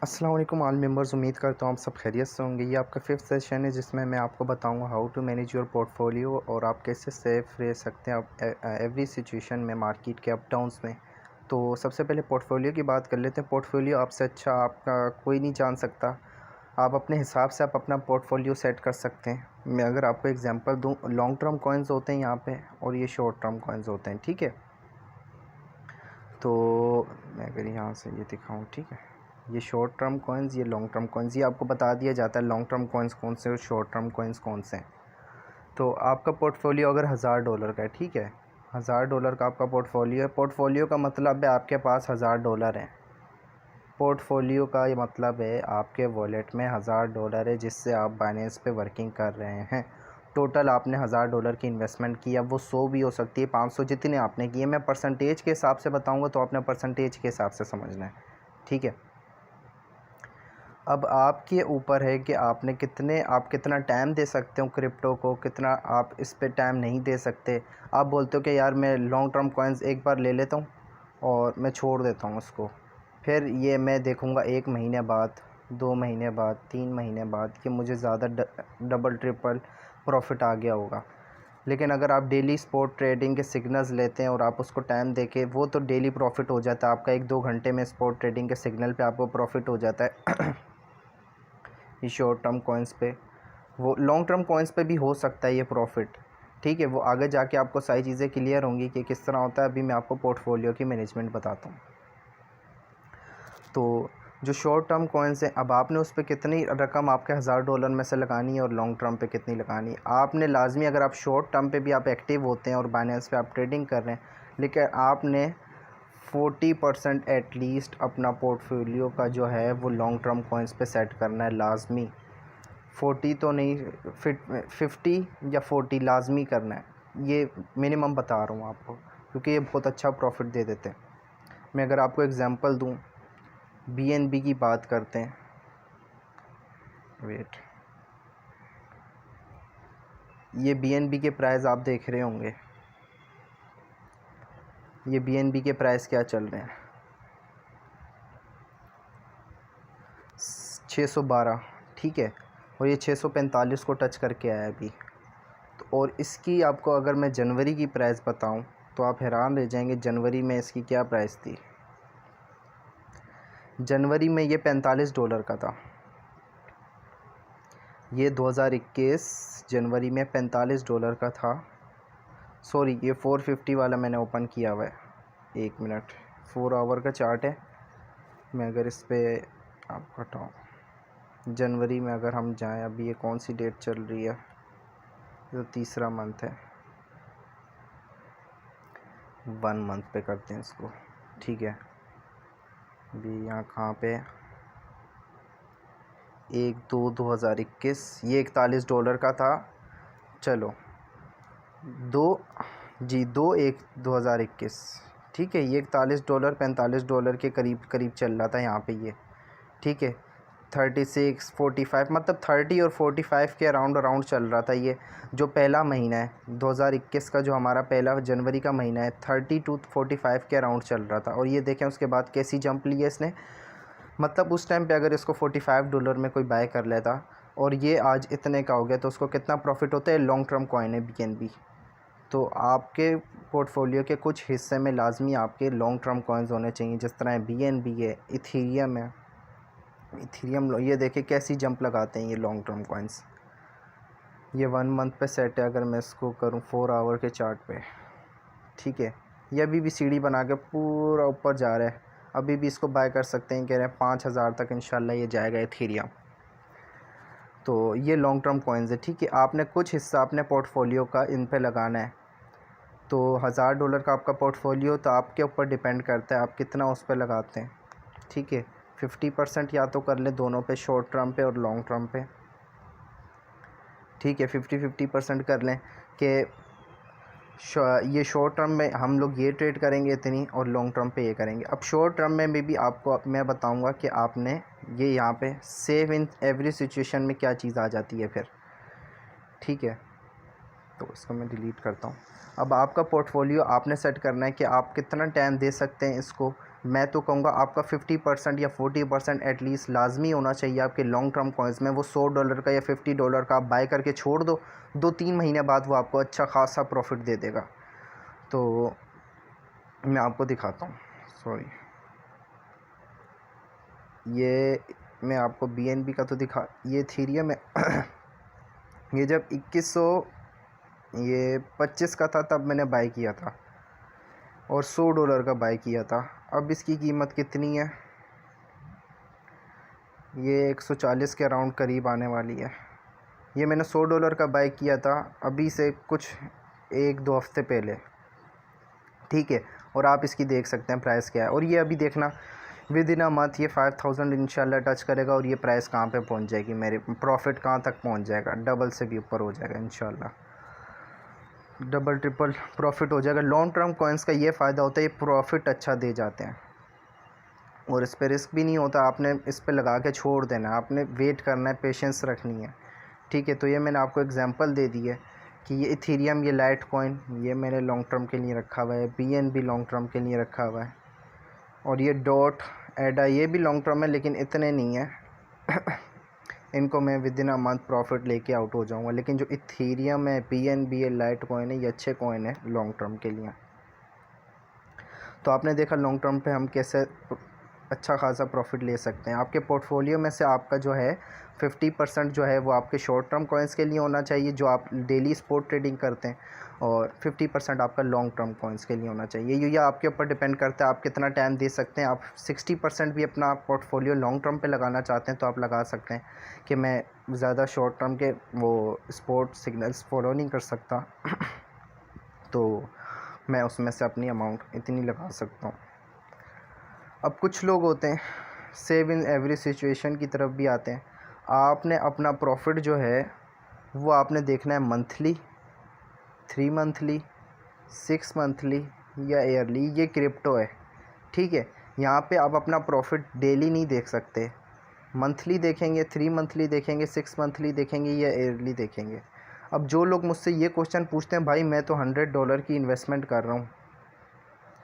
अस्सलाम वालेकुम all members. उम्मीद करता हूँ आप सब खैरियत से होंगे। ये आपका 5th सेशन है जिसमें मैं आपको बताऊंगा how to manage your portfolio और आप कैसे सेफ रह सकते हैं आप एवरी सिचुएशन में, मार्केट के अप डाउन्स में। तो सबसे पहले पोर्टफोलियो की बात कर लेते हैं। पोर्टफोलियो आपसे अच्छा आपका कोई नहीं जान सकता। आप अपने हिसाब से आप अपना पोर्टफोलियो सेट कर सकते हैं। मैं अगर आपको एग्जांपल दूं, लॉन्ग टर्म कॉइन्स होते हैं यहाँ पे और ये शॉर्ट टर्म कॉइन्स होते हैं, ठीक है। तो मैं अगर यहाँ से ये दिखाऊँ, ठीक है, ये शॉर्ट टर्म कॉइन्स, ये लॉन्ग टर्म कॉइन्स, ये आपको बता दिया जाता है लॉन्ग टर्म कॉइन्स कौन से और शॉर्ट टर्म कॉइन्स कौन से हैं। तो आपका पोर्टफोलियो अगर $1000 का है, ठीक है, $1000 का आपका पोर्टफोलियो है। पोर्टफोलियो का मतलब है आपके पास $1000 है। पोर्टफोलियो का ये मतलब है आपके वॉलेट में $1000 है जिससे आप बाइनेंस पे वर्किंग कर रहे हैं। टोटल आपने $1000 की इन्वेस्टमेंट की। अब वो 100 भी हो सकती है, 500, जितने आपने किए। मैं परसेंटेज के हिसाब से बताऊंगा तो आपने परसेंटेज के हिसाब से समझना है, ठीक है। अब आपके ऊपर है कि आप कितना टाइम दे सकते हो क्रिप्टो को, कितना आप इस पे टाइम नहीं दे सकते। आप बोलते हो कि यार मैं लॉन्ग टर्म कॉइन्स एक बार ले लेता हूँ और मैं छोड़ देता हूँ उसको, फिर ये मैं देखूँगा 1 महीने बाद, 2 महीने बाद, 3 महीने बाद कि मुझे ज़्यादा डबल ट्रिपल प्रॉफिट आ गया होगा। लेकिन अगर आप डेली स्पॉट ट्रेडिंग के सिग्नल्स लेते हैं और आप उसको टाइम देके, वो तो डेली प्रॉफिट हो जाता है आपका। 1-2 घंटे में स्पॉट ट्रेडिंग के सिग्नल पे आपको प्रॉफिट हो जाता है। ये शॉर्ट टर्म कॉइन्स पे, वो लॉन्ग टर्म कॉइन्स पे भी हो सकता है ये प्रॉफिट, ठीक है। वो आगे जाके आपको सारी चीज़ें क्लियर होंगी कि किस तरह होता है। अभी मैं आपको पोर्टफोलियो की मैनेजमेंट बताता हूँ। तो जो शॉर्ट टर्म कॉइन्स हैं, अब आपने उस पर कितनी रकम आपके $1000 में से लगानी है और लॉन्ग टर्म पे कितनी लगानी है। आपने लाजमी, अगर आप शॉर्ट टर्म पे भी आप एक्टिव होते हैं और बाइनेंस पे आप ट्रेडिंग कर रहे हैं, लेकिन आपने 40% एटलीस्ट अपना पोर्टफोलियो का जो है वो लॉन्ग टर्म कॉइन्स पे सेट करना है लाजमी। 40 तो नहीं, 50 या 40 लाजमी करना है। ये मिनिमम बता रहा हूँ आपको क्योंकि ये बहुत अच्छा प्रॉफिट दे देते हैं। मैं अगर आपको एग्जांपल दूँ, BNB की बात करते हैं। वेट, ये BNB के प्राइस आप देख रहे होंगे। ये BNB के प्राइस क्या चल रहे हैं, 612, ठीक है। और ये 645 को टच करके आया अभी। तो और इसकी आपको अगर मैं जनवरी की प्राइस बताऊं तो आप हैरान रह जाएंगे। जनवरी में इसकी क्या प्राइस थी। जनवरी में ये $45 का था। ये 2021 जनवरी में $45 का था। सॉरी, ये 450 वाला मैंने ओपन किया हुआ है। 1 मिनट, 4 आवर का चार्ट है। मैं अगर इस पर आप हटाऊँ, जनवरी में अगर हम जाएं, अभी ये कौन सी डेट चल रही है, ये तो तीसरा मंथ है। 1 मंथ पे करते हैं इसको, ठीक है। अभी यहाँ कहाँ पे, 1/2/2021, ये $41 का था। चलो 2/1/2021, ठीक है। ये $41 $45 के करीब करीब चल रहा था यहाँ पे ये, ठीक है। 36 45 मतलब 30 और 45 के अराउंड अराउंड चल रहा था ये। जो पहला महीना है 2021 का, जो हमारा पहला जनवरी का महीना है, 30 to 45 के अराउंड चल रहा था। और ये देखें उसके बाद कैसी जंप ली है इसने। मतलब उस टाइम पे अगर इसको $45 में कोई बाय कर लेता और ये आज इतने का हो गया तो उसको कितना प्रॉफिट होता है। लॉन्ग टर्म कॉइन है BNB। तो आपके पोर्टफोलियो के कुछ हिस्से में लाजमी आपके लॉन्ग टर्म कॉइन्स होने चाहिए, जिस तरह BNB है, इथीरियम है। इथीरियम, ये देखिए कैसी जंप लगाते हैं ये लॉन्ग टर्म कॉइन्स। ये 1 मंथ पे सेट है। अगर मैं इसको करूँ 4 आवर के चार्ट पे, ठीक है, ये अभी भी सीढ़ी बना के पूरा ऊपर जा रहा है। अभी भी इसको बाय कर सकते हैं, कह रहे हैं 5000 तक इंशाल्लाह ये जाएगा इथीरियम। तो ये लॉन्ग टर्म कॉइन्स है, ठीक है। आपने कुछ हिस्सा अपने पोर्टफोलियो का इन पे लगाना है। तो $1000 का आपका पोर्टफोलियो, तो आपके ऊपर डिपेंड करता है आप कितना उस पर लगाते हैं, ठीक है। 50% या तो कर लें दोनों पे, शॉर्ट टर्म पे और लॉन्ग टर्म पे, ठीक है। 50-50% कर लें कि ये शॉर्ट टर्म में हम लोग ये ट्रेड करेंगे इतनी और लॉन्ग टर्म पे ये करेंगे। अब शॉर्ट टर्म में भी आपको मैं बताऊंगा कि आपने ये यहाँ पे सेव इन एवरी सिचुएशन में क्या चीज़ आ जाती है फिर, ठीक है। तो इसको मैं डिलीट करता हूँ। अब आपका पोर्टफोलियो आपने सेट करना है कि आप कितना टाइम दे सकते हैं इसको, मैं तो कहूँगा आपका 50% या 40% एटलीस्ट लाजमी होना चाहिए आपके लॉन्ग टर्म कॉइन्स में। वो $100 का या $50 का आप बाय करके छोड़ दो, 2-3 महीने बाद वो आपको अच्छा खासा प्रॉफिट दे देगा। तो मैं आपको दिखाता हूँ, सॉरी, ये मैं आपको BNB का तो दिखा, ये इथेरियम है ये जब 25 का था तब मैंने बाय किया था और $100 का बाय किया था। अब इसकी कीमत कितनी है, ये 140 के अराउंड करीब आने वाली है। ये मैंने $100 का बाय किया था अभी से कुछ 1-2 हफ्ते पहले, ठीक है। और आप इसकी देख सकते हैं प्राइस क्या है। और ये अभी देखना विद इन अ मंथ ये 5000 इंशाल्लाह टच करेगा और ये प्राइस कहाँ पे पहुंच जाएगी, मेरे प्रॉफिट कहाँ तक पहुंच जाएगा, डबल से भी ऊपर हो जाएगा इंशाल्लाह, डबल ट्रिपल प्रॉफिट हो जाएगा। लॉन्ग टर्म कॉइन्स का ये फ़ायदा होता है, ये प्रॉफिट अच्छा दे जाते हैं और इस पर रिस्क भी नहीं होता। आपने इस पर लगा के छोड़ देना, आपने वेट करना है, पेशेंस रखनी है, ठीक है। तो ये मैंने आपको एग्जांपल दे दी है कि ये इथेरियम, ये लाइट कॉइन, ये मैंने लॉन्ग टर्म के लिए रखा हुआ है। BNB लॉन्ग टर्म के लिए रखा हुआ है। और ये डॉट एडा, ये भी लॉन्ग टर्म है लेकिन इतने नहीं है इनको मैं with in a month profit लेके आउट हो जाऊंगा। लेकिन जो इथेरियम है, BNB है, लाइट कॉइन है, ये अच्छे कॉइन है लॉन्ग टर्म के लिए। तो आपने देखा लॉन्ग टर्म पे हम कैसे अच्छा खासा प्रॉफिट ले सकते हैं। आपके पोर्टफोलियो में से आपका जो है 50% जो है वो आपके शॉर्ट टर्म कॉइन्स के लिए होना चाहिए जो आप डेली स्पॉट ट्रेडिंग करते हैं, और 50% आपका लॉन्ग टर्म कॉइन्स के लिए होना चाहिए। ये आपके ऊपर डिपेंड करता है आप कितना टाइम दे सकते हैं। आप 60% भी अपना पोर्टफोलियो लॉन्ग टर्म पे लगाना चाहते हैं तो आप लगा सकते हैं कि मैं ज़्यादा शॉर्ट टर्म के वो स्पॉट सिग्नल्स फॉलो नहीं कर सकता तो मैं उसमें से अपनी अमाउंट इतनी लगा सकता हूँ। अब कुछ लोग होते हैं सेव इन एवरी सिचुएशन की तरफ भी आते हैं। आपने अपना प्रॉफिट जो है वो आपने देखना है मंथली, 3 मंथली, 6 मंथली या ईयरली। ये क्रिप्टो है, ठीक है। यहाँ पे आप अपना प्रॉफिट डेली नहीं देख सकते, मंथली देखेंगे, 3 मंथली देखेंगे, 6 मंथली देखेंगे या ईयरली देखेंगे। अब जो लोग मुझसे ये क्वेश्चन पूछते हैं, भाई मैं तो $100 की इन्वेस्टमेंट कर रहा हूँ,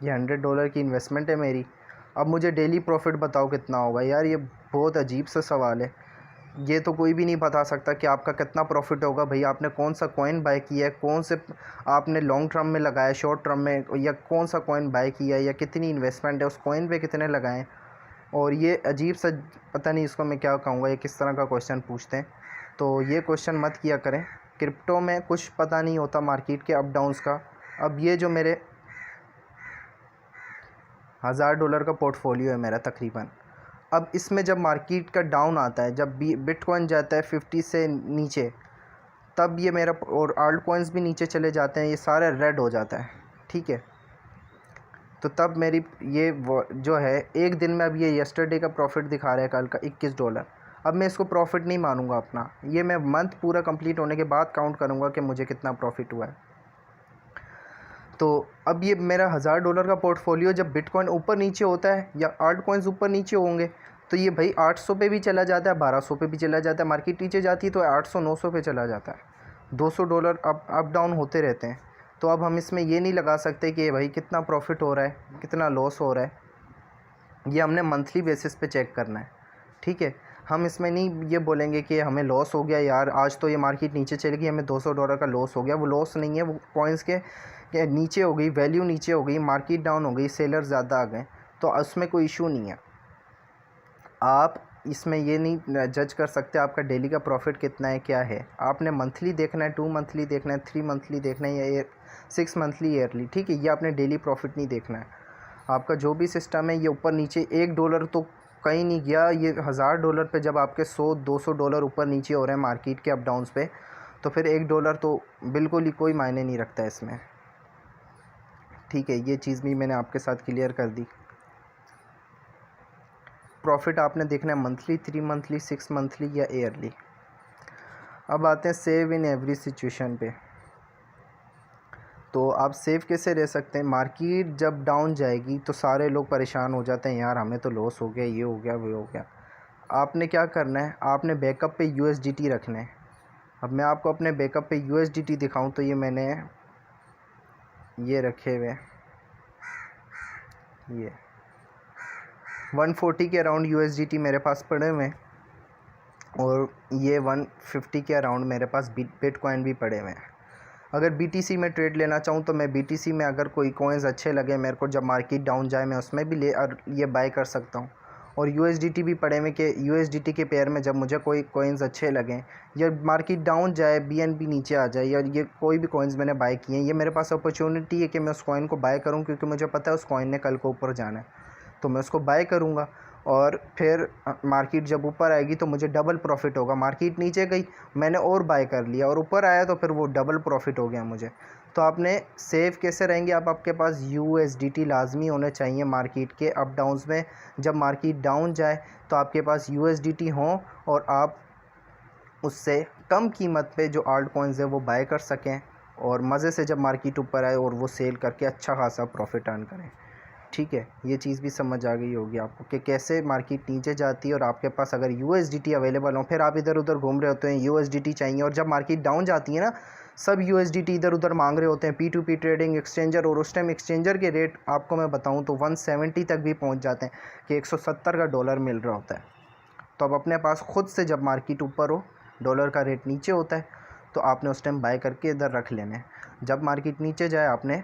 ये $100 की इन्वेस्टमेंट है मेरी, अब मुझे डेली प्रॉफिट बताओ कितना होगा। यार ये बहुत अजीब सा सवाल है, ये तो कोई भी नहीं बता सकता कि आपका कितना प्रॉफिट होगा। भाई आपने कौन सा कॉइन बाय किया है, कौन से आपने लॉन्ग टर्म में लगाया, शॉर्ट टर्म में, या कौन सा कॉइन बाय किया है, या कितनी इन्वेस्टमेंट है, उस कॉइन पे कितने लगाएं। और ये अजीब सा, पता नहीं इसको मैं क्या कहूँगा, ये किस तरह का क्वेश्चन पूछते हैं। तो ये क्वेश्चन मत किया करें। क्रिप्टो में कुछ पता नहीं होता मार्केट के अप डाउन्स का। अब ये जो मेरे $1000 का पोर्टफोलियो है मेरा तकरीबन, अब इसमें जब मार्केट का डाउन आता है, जब बिटकॉइन जाता है 50 से नीचे, तब ये मेरा, और आल्ट कॉइन्स भी नीचे चले जाते हैं, ये सारा रेड हो जाता है, ठीक है। तो तब मेरी ये जो है एक दिन में, अब ये यस्टरडे का प्रॉफिट दिखा रहा है कल का $21। अब मैं इसको प्रॉफिट नहीं मानूंगा अपना, ये मैं मंथ पूरा कंप्लीट होने के बाद काउंट करूंगा कि मुझे कितना प्रॉफिट हुआ है। तो अब ये मेरा $1000 का पोर्टफोलियो जब बिटकॉइन ऊपर नीचे होता है या आल्ट कॉइन्स ऊपर नीचे होंगे तो ये भाई 800 पे भी चला जाता है, 1200 पे भी चला जाता है, मार्केट नीचे जाती है तो 800-900 पे चला जाता है, $200 अप डाउन होते रहते हैं। तो अब हम इसमें ये नहीं लगा सकते कि भाई कितना प्रॉफिट हो रहा है, कितना लॉस हो रहा है, ये हमने मंथली बेसिस पे चेक करना है, ठीक है। हम इसमें नहीं ये बोलेंगे कि हमें लॉस हो गया यार, आज तो ये मार्केट नीचे चली गई, हमें $200 का लॉस हो गया। वो लॉस नहीं है, वो कॉइन्स के नीचे हो गई, वैल्यू नीचे हो गई, मार्केट डाउन हो गई, सेलर ज़्यादा आ गए, तो उसमें कोई इशू नहीं है। आप इसमें ये नहीं जज कर सकते आपका डेली का प्रॉफिट कितना है, क्या है। आपने मंथली देखना है, 2 मंथली देखना है, 3 मंथली देखना है, या 6 मंथली ईयरली, ठीक है। ये आपने डेली प्रॉफिट नहीं देखना है। आपका जो भी सिस्टम है ये ऊपर नीचे, $1 तो कहीं नहीं गया, ये $1000 पे जब आपके $100-200 ऊपर नीचे हो रहे हैं मार्केट के अप डाउन्स पे, तो फिर $1 तो बिल्कुल ही कोई मायने नहीं रखता है इसमें, ठीक है। ये चीज़ भी मैंने आपके साथ क्लियर कर दी। प्रॉफिट आपने देखना है मंथली, 3 मंथली, 6 मंथली या ईयरली। अब आते हैं सेव इन एवरी सिचुएशन पे। तो आप सेव कैसे रह सकते हैं, मार्केट जब डाउन जाएगी तो सारे लोग परेशान हो जाते हैं, यार हमें तो लॉस हो गया, ये हो गया, वो हो गया। आपने क्या करना है, आपने बैकअप पे USDT रखना है। अब मैं आपको अपने बैकअप पे USDT दिखाऊं तो ये मैंने ये रखे हुए, 140 के अराउंड USDT मेरे पास पड़े हुए हैं और ये 150 के अराउंड मेरे पास बिटकॉइन भी पड़े हुए हैं। अगर BTC में ट्रेड लेना चाहूँ तो मैं BTC में अगर कोई कॉइन्स अच्छे लगे मेरे को, जब मार्केट डाउन जाए मैं उसमें भी ले और ये बाय कर सकता हूँ। और USDT भी पड़े हुए कि USDT के पेयर में जब मुझे कोई कॉइन्स अच्छे लगें या मार्केट डाउन जाए, BNB नीचे आ जाए, या ये कोई भी कॉइन्स मैंने बाय किए हैं, ये मेरे पास अपॉर्चुनिटी है कि मैं उस कॉइन को बाय करूँ, क्योंकि मुझे पता है उस कॉइन ने कल को ऊपर जाना है, तो मैं उसको बाय करूँगा। और फिर मार्केट जब ऊपर आएगी तो मुझे डबल प्रॉफिट होगा। मार्केट नीचे गई, मैंने और बाय कर लिया और ऊपर आया तो फिर वो डबल प्रॉफिट हो गया मुझे। तो आपने सेव कैसे रहेंगे, आप आपके पास USDT लाजमी होने चाहिए मार्केट के अप डाउन्स में। जब मार्केट डाउन जाए तो आपके पास USDT हो और आप उससे कम कीमत पे जो आल्ट कॉइन्स है वो बाय कर सकें और मज़े से जब मार्केट ऊपर आए और वो सेल करके अच्छा खासा प्रॉफिट अर्न करें। ठीक है, ये चीज़ भी समझ आ गई होगी आपको कि कैसे मार्केट नीचे जाती है और आपके पास अगर USDT अवेलेबल हो, फिर आप इधर उधर घूम रहे होते हैं USDT चाहिए, और जब मार्केट डाउन जाती है ना, सब USDT इधर उधर मांग रहे होते हैं P2P ट्रेडिंग एक्सचेंजर, और उस टाइम एक्सचेंजर के रेट आपको मैं बताऊं तो 170 तक भी पहुंच जाते हैं कि 170 का डॉलर मिल रहा होता है। तो अब अपने पास खुद से जब मार्केट ऊपर हो, डॉलर का रेट नीचे होता है, तो आपने उस टाइम बाय करके इधर रख लेने। जब मार्केट नीचे जाए आपने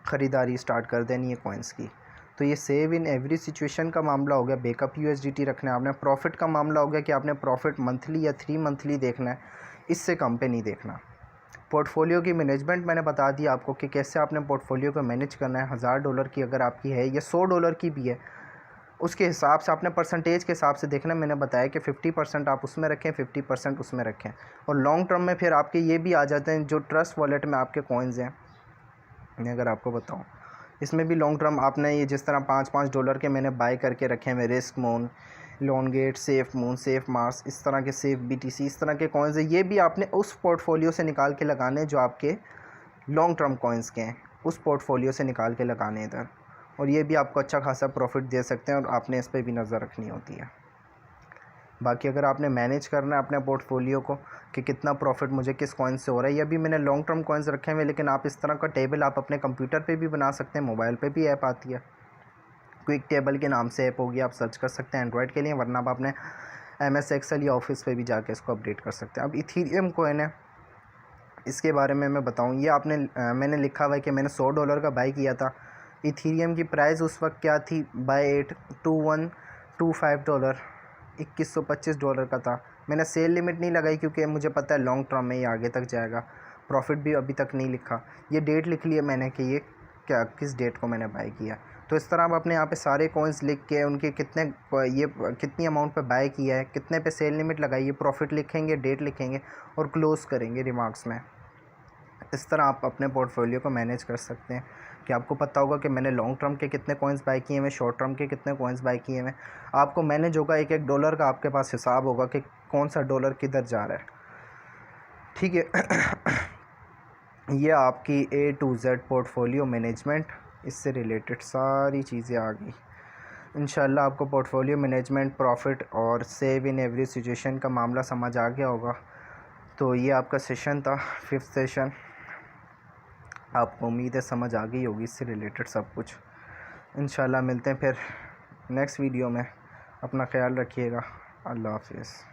ख़रीदारी स्टार्ट कर देनी है कॉइन्स की। तो ये सेव इन एवरी सिचुएशन का मामला हो गया, बैकअप USDT रखना है आपने। प्रॉफिट का मामला हो गया कि आपने प्रॉफिट मंथली या 3 मंथली देखना है, इससे कम पे नहीं देखना। पोर्टफोलियो की मैनेजमेंट मैंने बता दिया आपको कि कैसे आपने पोर्टफोलियो को मैनेज करना है। $1000 की अगर आपकी है या $100 की भी है, उसके हिसाब से आपने परसेंटेज के हिसाब से देखना। मैंने बताया कि 50% आप उसमें रखें, 50% उसमें रखें। और लॉन्ग टर्म में फिर आपके ये भी आ जाते हैं जो ट्रस्ट वॉलेट में आपके कॉइन्स हैं। मैं अगर आपको बताऊं, इसमें भी लॉन्ग टर्म आपने ये जिस तरह $5 के मैंने बाय करके रखे हैं, रिस्क मून, लॉन्गेट, सेफ मून, सेफ मार्स, इस तरह के सेफ BTC, इस तरह के कॉइन्स है। ये भी आपने उस पोर्टफोलियो से निकाल के लगाने जो आपके लॉन्ग टर्म कॉइन्स के हैं, उस पोर्टफोलियो से निकाल के लगाने इधर। और ये भी आपको अच्छा खासा प्रॉफिट दे सकते हैं और आपने इस पर भी नज़र रखनी होती है। बाकी अगर आपने मैनेज करना है अपने पोर्टफोलियो को कि कितना प्रॉफिट मुझे किस कॉइन से हो रहा है, ये भी मैंने लॉन्ग टर्म कॉइन्स रखे हुए, लेकिन आप इस तरह का टेबल आप अपने कंप्यूटर पे भी बना सकते हैं। मोबाइल पे भी ऐप आती है, क्विक टेबल के नाम से ऐप होगी, आप सर्च कर सकते हैं एंड्रॉयड के लिए, वरना आप अपने MS Excel या ऑफिस पे भी जाके इसको अपडेट कर सकते हैं। अब इथीरियम कॉइन है, इसके बारे में मैं बताऊँ, ये मैंने लिखा हुआ है कि मैंने $100 का बाई किया था। इथीरियम की प्राइस उस वक्त क्या थी, बाय एट $2125, $2125 का था। मैंने सेल लिमिट नहीं लगाई क्योंकि मुझे पता है लॉन्ग टर्म में ये आगे तक जाएगा। प्रॉफिट भी अभी तक नहीं लिखा, ये डेट लिख ली है मैंने कि ये क्या किस डेट को मैंने बाय किया। तो इस तरह आप अपने यहाँ पे सारे कॉइन्स लिख के उनके कितनी अमाउंट पे बाय किया है, कितने पे सेल लिमिट लगाई है, प्रॉफिट लिखेंगे, डेट लिखेंगे और क्लोज़ करेंगे रिमार्क्स में। इस तरह आप अपने पोर्टफोलियो को मैनेज कर सकते हैं कि आपको पता होगा कि मैंने लॉन्ग टर्म के कितने कॉइन्स बाय किए हैं, शॉर्ट टर्म के कितने कॉइन्स बाय किए हैं। आपको मैनेज होगा, एक एक डॉलर का आपके पास हिसाब होगा कि कौन सा डॉलर किधर जा रहा है। ठीक है ये आपकी A to Z portfolio management, इससे रिलेटेड सारी चीज़ें आ गई। इंशाल्लाह आपको पोर्टफोलियो मैनेजमेंट, प्रॉफिट और सेव इन एवरी सिचुएशन का मामला समझ आ गया होगा। तो ये आपका सेशन था, 5th सेशन। आपको उम्मीद है समझ आ गई होगी इससे रिलेटेड सब कुछ। इंशाल्लाह मिलते हैं फिर नेक्स्ट वीडियो में। अपना ख्याल रखिएगा। अल्लाह हाफिज़।